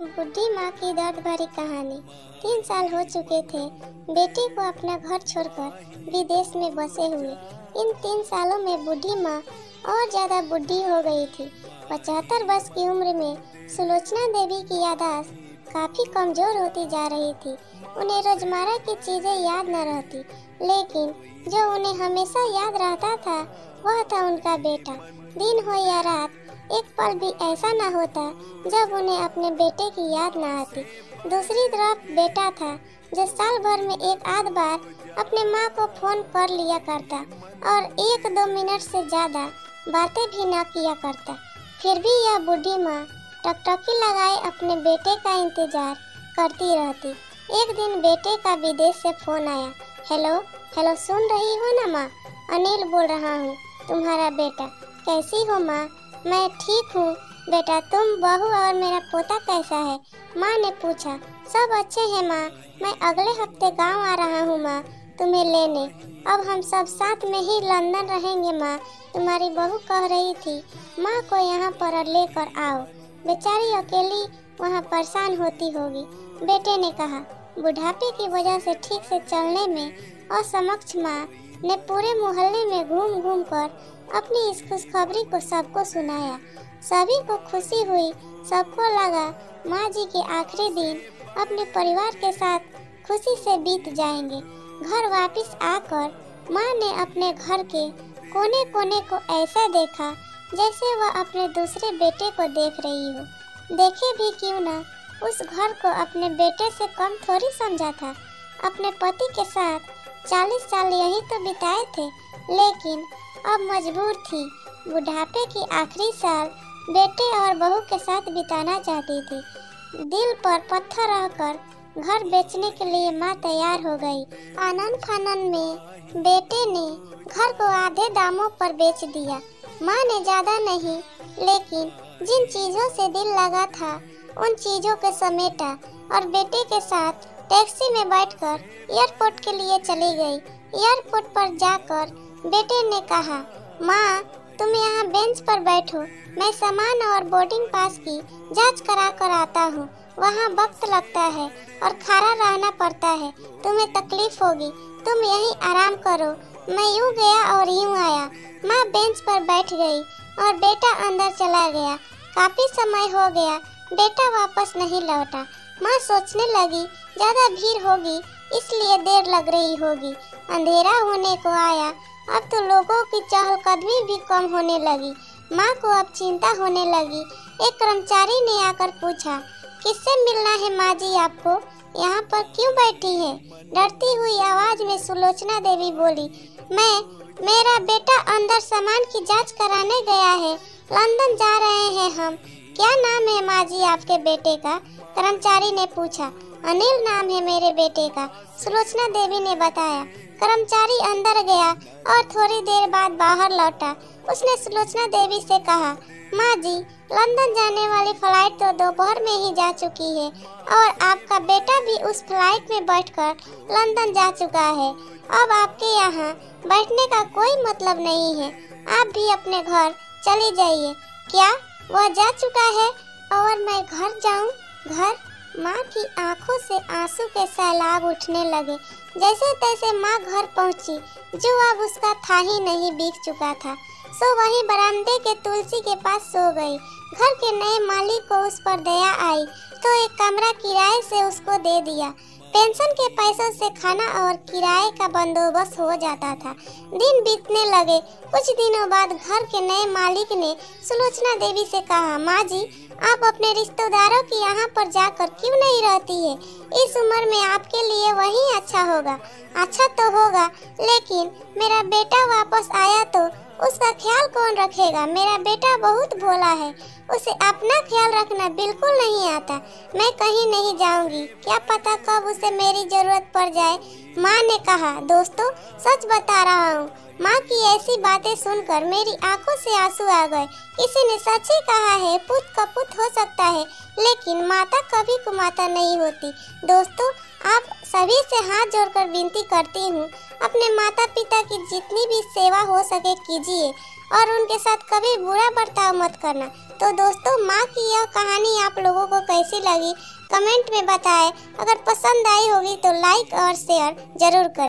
बुढ़ी माँ की दर्द भरी कहानी। 3 साल हो चुके थे बेटी को अपना घर छोड़कर विदेश में बसे हुए। इन 3 सालों में बुढ़ी माँ और ज्यादा बुढ़ी हो गई थी। 75 वर्ष की उम्र में सुलोचना देवी की याददाश्त काफी कमजोर होती जा रही थी। उन्हें रोजमर्रा की चीजें याद न रहती, लेकिन जो उन्हें हमेशा याद रहता था वह था उनका बेटा। दिन हो या रात, एक पल भी ऐसा न होता जब उन्हें अपने बेटे की याद न आती। दूसरी तरफ बेटा था जो साल भर में एक आध बार अपने माँ को फोन कर लिया करता और 1-2 मिनट से ज्यादा बातें भी न किया करता। फिर भी यह बूढ़ी माँ टकटकी लगाए अपने बेटे का इंतजार करती रहती। एक दिन बेटे का विदेश से फोन आया। हेलो हेलो, सुन रही हो ना माँ? अनिल बोल रहा हूँ, तुम्हारा बेटा। कैसी हो माँ? मैं ठीक हूँ बेटा, तुम, बहू और मेरा पोता कैसा है? माँ ने पूछा। सब अच्छे हैं माँ, मैं अगले हफ्ते गांव आ रहा हूँ माँ तुम्हें लेने। अब हम सब साथ में ही लंदन रहेंगे माँ। तुम्हारी बहू कह रही थी माँ को यहाँ पर लेकर आओ, बेचारी अकेली वहाँ परेशान होती होगी। बेटे ने कहा। बुढ़ापे की वजह से ठीक से चलने में असमक्ष माँ ने पूरे मोहल्ले में घूम घूम कर अपनी इस खुशखबरी को सबको सुनाया। सभी को खुशी हुई। सबको लगा माँ जी के आखिरी दिन अपने परिवार के साथ खुशी से बीत जाएंगे। घर वापस आकर माँ ने अपने घर के कोने कोने को ऐसा देखा जैसे वह अपने दूसरे बेटे को देख रही हो। देखे भी क्यों ना, उस घर को अपने बेटे से कम थोड़ी समझा था। अपने पति के साथ 40 साल यहीं तो बिताए थे, लेकिन अब मजबूर थी बुढ़ापे की आखिरी साल बेटे और बहू के साथ बिताना चाहती थी। दिल पर पत्थर रखकर घर बेचने के लिए माँ तैयार हो गई। आनन फानन में बेटे ने घर को आधे दामों पर बेच दिया। माँ ने ज्यादा नहीं, लेकिन जिन चीजों से दिल लगा था उन चीजों को समेटा और बेटे के साथ टैक्सी में बैठकर एयरपोर्ट के लिए चली गई। एयरपोर्ट पर जाकर बेटे ने कहा, माँ तुम यहाँ बेंच पर बैठो, मैं सामान और बोर्डिंग पास की जांच करा कर आता हूँ। वहाँ वक्त लगता है और खड़ा रहना पड़ता है, तुम्हें तकलीफ होगी, तुम यहीं आराम करो। मैं यूँ गया और यूँ आया। माँ बेंच पर बैठ गई और बेटा अंदर चला गया। काफी समय हो गया, बेटा वापस नहीं लौटा। माँ सोचने लगी ज्यादा भीड़ होगी इसलिए देर लग रही होगी। अंधेरा होने को आया, अब तो लोगों की चहलकदमी भी कम होने लगी। माँ को अब चिंता होने लगी। एक कर्मचारी ने आकर पूछा, किससे मिलना है माँ जी आपको? यहाँ पर क्यों बैठी हैं? डरती हुई आवाज में सुलोचना देवी बोली, मेरा बेटा अंदर सामान की जांच कराने गया है, लंदन जा रहे हैं हम। क्या नाम है माँ जी आपके बेटे का? कर्मचारी ने पूछा। अनिल नाम है मेरे बेटे का, सुलोचना देवी ने बताया। कर्मचारी अंदर गया और थोड़ी देर बाद बाहर लौटा। उसने सुलोचना देवी से कहा, माँ जी लंदन जाने वाली फ्लाइट तो दोपहर में ही जा चुकी है और आपका बेटा भी उस फ्लाइट में बैठकर लंदन जा चुका है। अब आपके यहाँ बैठने का कोई मतलब नहीं है, आप भी अपने घर चली जाइए। क्या वह जा चुका है और मैं घर जाऊँ? घर? माँ की आंखों से आंसू के सैलाब उठने लगे। जैसे तैसे माँ घर पहुँची, जो अब उसका था ही नहीं बीत चुका था। सो वहीं बरामदे के तुलसी के पास सो गई। घर के नए मालिक को उस पर दया आई तो एक कमरा किराए से उसको दे दिया। पेंशन के पैसों से खाना और किराए का बंदोबस्त हो जाता था। दिन बीतने लगे। कुछ दिनों बाद घर के नए मालिक ने सुलोचना देवी से कहा, माँ जी आप अपने रिश्तेदारों के यहाँ पर जाकर क्यों नहीं रहती है? इस उम्र में आपके लिए वही अच्छा होगा। अच्छा तो होगा, लेकिन मेरा बेटा वापस आया तो उसका ख्याल कौन रखेगा? मेरा बेटा बहुत भोला है, उसे अपना ख्याल रखना बिल्कुल नहीं आता। मैं कहीं नहीं जाऊंगी, क्या पता कब उसे मेरी जरूरत पड़ जाए। माँ ने कहा। दोस्तों सच बता रहा हूँ, माँ की ऐसी बातें सुनकर मेरी आंखों से आंसू आ गए। किसी ने सच ही कहा है, पुत कपुत हो सकता है, लेकिन माता कभी कुमाता नहीं होती। दोस्तों आप सभी से हाथ जोड़कर विनती करती हूँ, अपने माता पिता की जितनी भी सेवा हो सके कीजिए और उनके साथ कभी बुरा बर्ताव मत करना। तो दोस्तों माँ की यह कहानी आप लोगों को कैसी लगी कमेंट में बताएं। अगर पसंद आई होगी तो लाइक और शेयर जरूर करें।